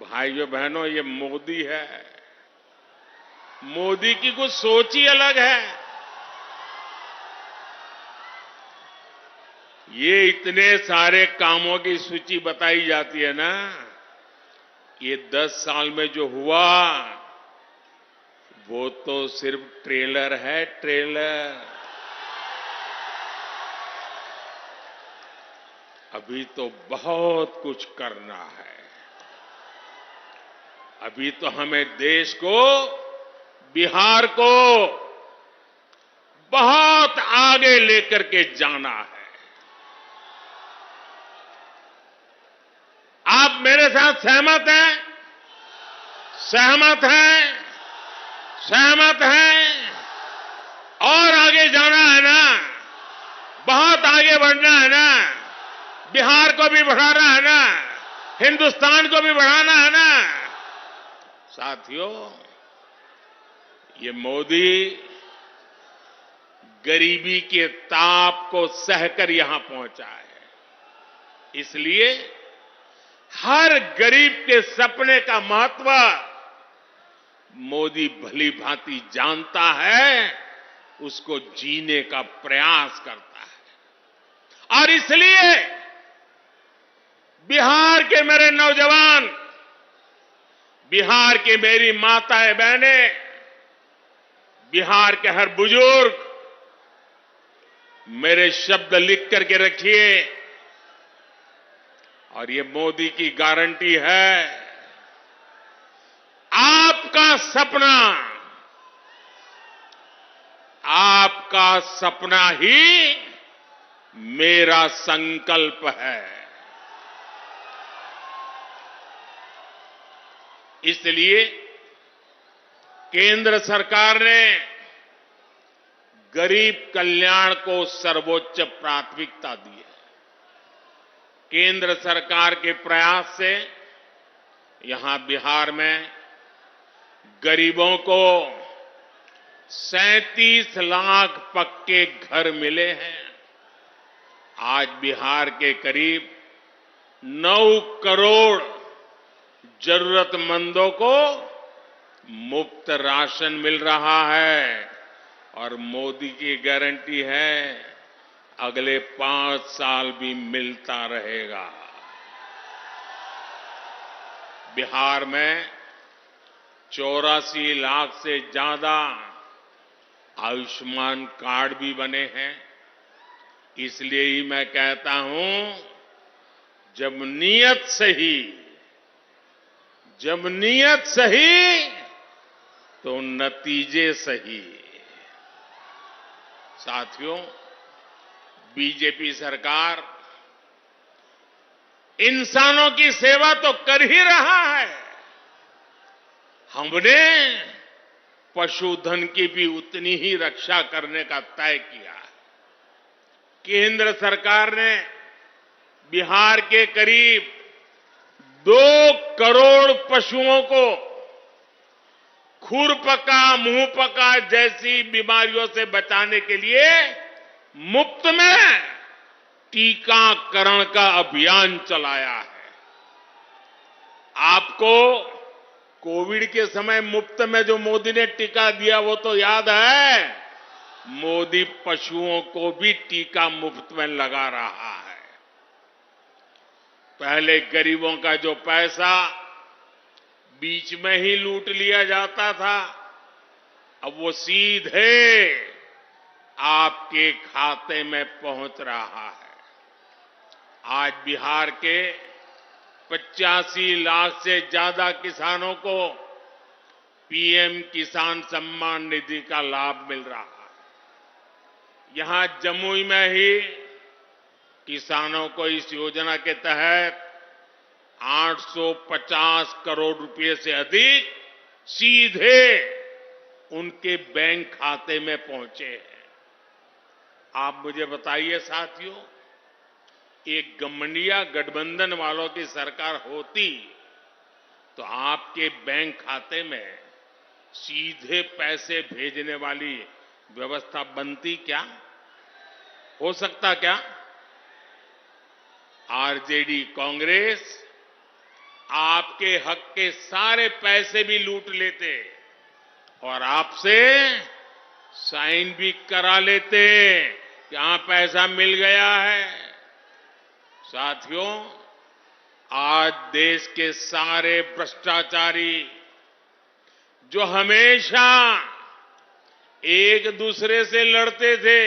भाइयों बहनों ये मोदी है। मोदी की कुछ सोच ही अलग है। ये इतने सारे कामों की सूची बताई जाती है ना, ये 10 साल में जो हुआ वो तो सिर्फ ट्रेलर है, ट्रेलर। अभी तो बहुत कुछ करना है। अभी तो हमें देश को, बिहार को बहुत आगे लेकर के जाना है। आप मेरे साथ सहमत हैं? सहमत हैं? सहमत हैं? और आगे जाना है ना? बहुत आगे बढ़ना है ना? बिहार को भी बढ़ाना है ना? हिंदुस्तान को भी बढ़ाना है ना? साथियों, ये मोदी गरीबी के ताप को सहकर यहां पहुंचा है। इसलिए हर गरीब के सपने का महत्व मोदी भली भांति जानता है, उसको जीने का प्रयास करता है। और इसलिए बिहार के मेरे नौजवान, बिहार की मेरी माताएं बहनें, बिहार के हर बुजुर्ग मेरे शब्द लिख करके रखिए। और ये मोदी की गारंटी है, आपका सपना, आपका सपना ही मेरा संकल्प है। इसलिए केंद्र सरकार ने गरीब कल्याण को सर्वोच्च प्राथमिकता दी है। केंद्र सरकार के प्रयास से यहां बिहार में गरीबों को 37 लाख पक्के घर मिले हैं। आज बिहार के करीब 9 करोड़ जरूरतमंदों को मुफ्त राशन मिल रहा है। और मोदी की गारंटी है, अगले 5 साल भी मिलता रहेगा। बिहार में 84 लाख से ज्यादा आयुष्मान कार्ड भी बने हैं। इसलिए ही मैं कहता हूं, जब नीयत सही तो नतीजे सही। साथियों, बीजेपी सरकार इंसानों की सेवा तो कर ही रहा है। हमने पशुधन की भी उतनी ही रक्षा करने का तय किया है। केंद्र सरकार ने बिहार के करीब 2 करोड़ पशुओं को खुरपका, मुंहपका जैसी बीमारियों से बचाने के लिए मुफ्त में टीकाकरण का अभियान चलाया है। आपको कोविड के समय मुफ्त में जो मोदी ने टीका दिया वो तो याद है। मोदी पशुओं को भी टीका मुफ्त में लगा रहा है। पहले गरीबों का जो पैसा बीच में ही लूट लिया जाता था, अब वो सीधे आपके खाते में पहुंच रहा है। आज बिहार के 85 लाख से ज्यादा किसानों को पीएम किसान सम्मान निधि का लाभ मिल रहा है। यहां जमुई में ही किसानों को इस योजना के तहत 850 करोड़ रुपए से अधिक सीधे उनके बैंक खाते में पहुंचे हैं। आप मुझे बताइए साथियों, एक गठबंधन गठबंधन वालों की सरकार होती तो आपके बैंक खाते में सीधे पैसे भेजने वाली व्यवस्था बनती क्या? हो सकता क्या? आरजेडी कांग्रेस आपके हक के सारे पैसे भी लूट लेते और आपसे साइन भी करा लेते कि हां पैसा मिल गया है। साथियों, आज देश के सारे भ्रष्टाचारी जो हमेशा एक दूसरे से लड़ते थे,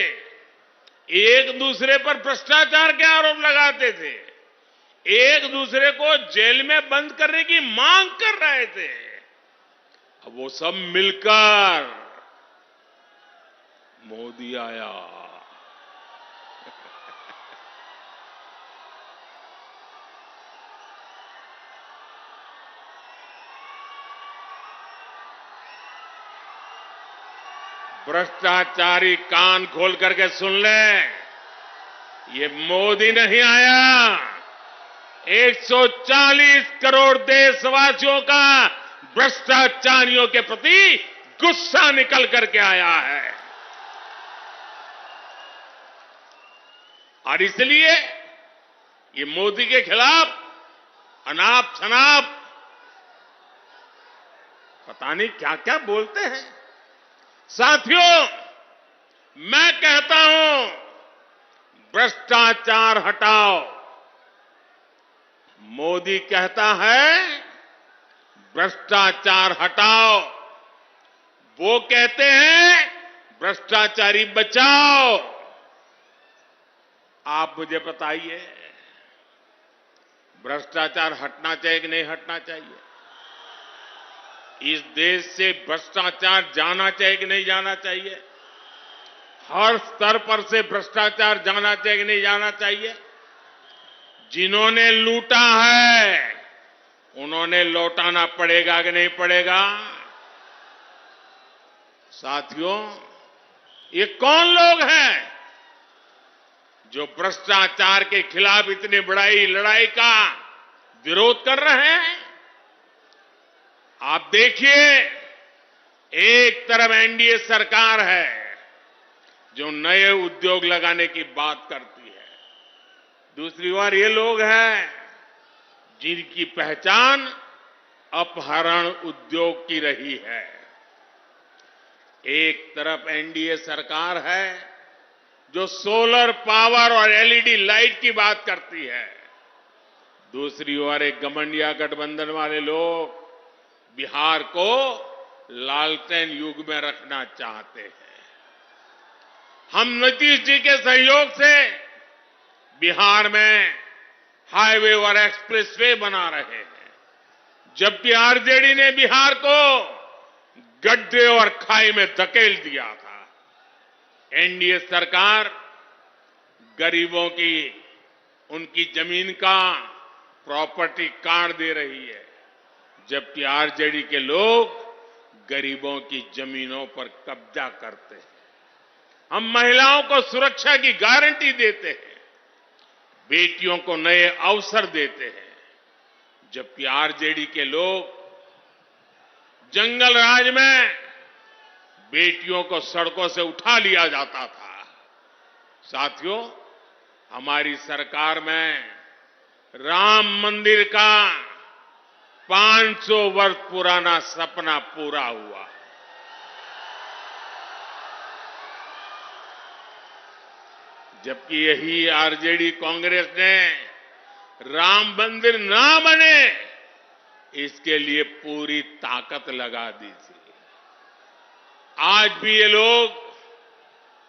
एक दूसरे पर भ्रष्टाचार के आरोप लगाते थे, एक दूसरे को जेल में बंद करने की मांग कर रहे थे, अब वो सब मिलकर मोदी आया। भ्रष्टाचारी कान खोल करके सुन ले, ये मोदी नहीं आया, 140 करोड़ देशवासियों का भ्रष्टाचारियों के प्रति गुस्सा निकल करके आया है। और इसलिए ये मोदी के खिलाफ अनाप शनाप पता नहीं क्या क्या बोलते हैं। साथियों, मैं कहता हूं भ्रष्टाचार हटाओ। मोदी कहता है भ्रष्टाचार हटाओ, वो कहते हैं भ्रष्टाचारी बचाओ। आप मुझे बताइए, भ्रष्टाचार हटना चाहिए कि नहीं हटना चाहिए? इस देश से भ्रष्टाचार जाना चाहिए कि नहीं जाना चाहिए? हर स्तर पर से भ्रष्टाचार जाना चाहिए कि नहीं जाना चाहिए? जिन्होंने लूटा है उन्होंने लौटाना पड़ेगा कि नहीं पड़ेगा? साथियों, ये कौन लोग हैं जो भ्रष्टाचार के खिलाफ इतनी बड़ी लड़ाई का विरोध कर रहे हैं? आप देखिए, एक तरफ एनडीए सरकार है जो नए उद्योग लगाने की बात करती है, दूसरी ओर ये लोग हैं जिनकी पहचान अपहरण उद्योग की रही है। एक तरफ एनडीए सरकार है जो सोलर पावर और एलईडी लाइट की बात करती है, दूसरी ओर एक गठबंधन गठबंधन वाले लोग बिहार को लालटेन युग में रखना चाहते हैं। हम नीतीश जी के सहयोग से बिहार में हाईवे और एक्सप्रेसवे बना रहे हैं, जबकि आरजेडी ने बिहार को गड्ढे और खाई में धकेल दिया था। एनडीए सरकार गरीबों की उनकी जमीन का प्रॉपर्टी कार्ड दे रही है, जबकि आरजेडी के लोग गरीबों की जमीनों पर कब्जा करते हैं। हम महिलाओं को सुरक्षा की गारंटी देते हैं, बेटियों को नए अवसर देते हैं, जबकि आरजेडी के लोग जंगल राज में बेटियों को सड़कों से उठा लिया जाता था। साथियों, हमारी सरकार में राम मंदिर का 500 वर्ष पुराना सपना पूरा हुआ। जबकि यही आरजेडी कांग्रेस ने राम मंदिर ना बने इसके लिए पूरी ताकत लगा दी थी। आज भी ये लोग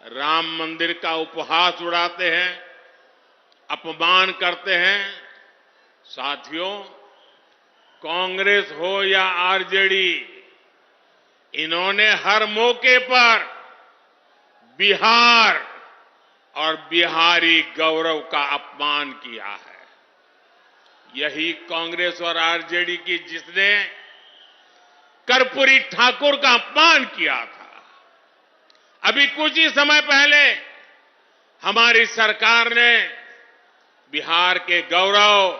राम मंदिर का उपहास उड़ाते हैं, अपमान करते हैं। साथियों, कांग्रेस हो या आरजेडी, इन्होंने हर मौके पर बिहार और बिहारी गौरव का अपमान किया है। यही कांग्रेस और आरजेडी की जिसने कर्पूरी ठाकुर का अपमान किया था। अभी कुछ ही समय पहले हमारी सरकार ने बिहार के गौरव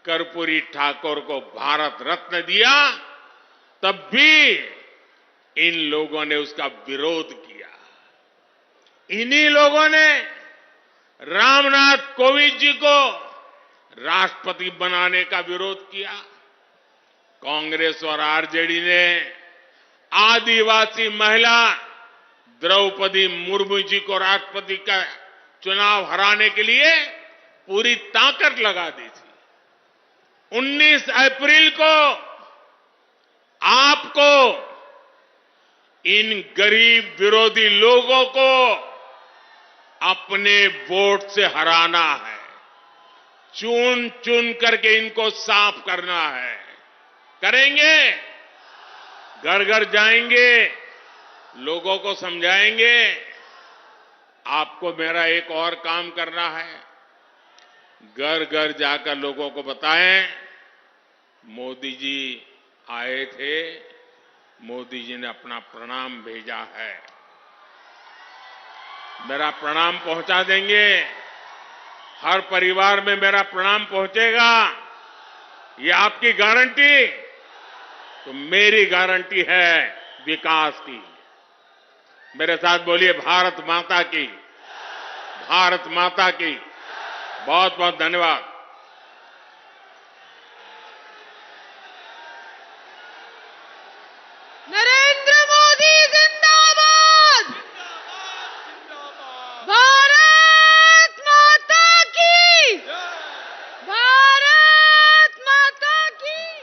कर्पूरी ठाकुर को भारत रत्न दिया, तब भी इन लोगों ने उसका विरोध किया। इन्हीं लोगों ने रामनाथ कोविंद जी को राष्ट्रपति बनाने का विरोध किया। कांग्रेस और आरजेडी ने आदिवासी महिला द्रौपदी मुर्मू जी को राष्ट्रपति का चुनाव हराने के लिए पूरी ताकत लगा दी थी। 19 अप्रैल को आपको इन गरीब विरोधी लोगों को अपने वोट से हराना है। चुन चुन करके इनको साफ करना है। करेंगे? घर घर जाएंगे, लोगों को समझाएंगे। आपको मेरा एक और काम करना है। घर घर जाकर लोगों को बताएं, मोदी जी आए थे, मोदी जी ने अपना प्रणाम भेजा है। मेरा प्रणाम पहुंचा देंगे। हर परिवार में मेरा प्रणाम पहुंचेगा। ये आपकी गारंटी? तो मेरी गारंटी है विकास की। मेरे साथ बोलिए, भारत माता की, भारत माता की। बहुत बहुत धन्यवाद।
नरेंद्र मोदी जिंदाबाद। भारत माता की, भारत माता की।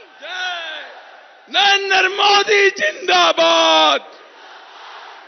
नरेंद्र मोदी जिंदाबाद।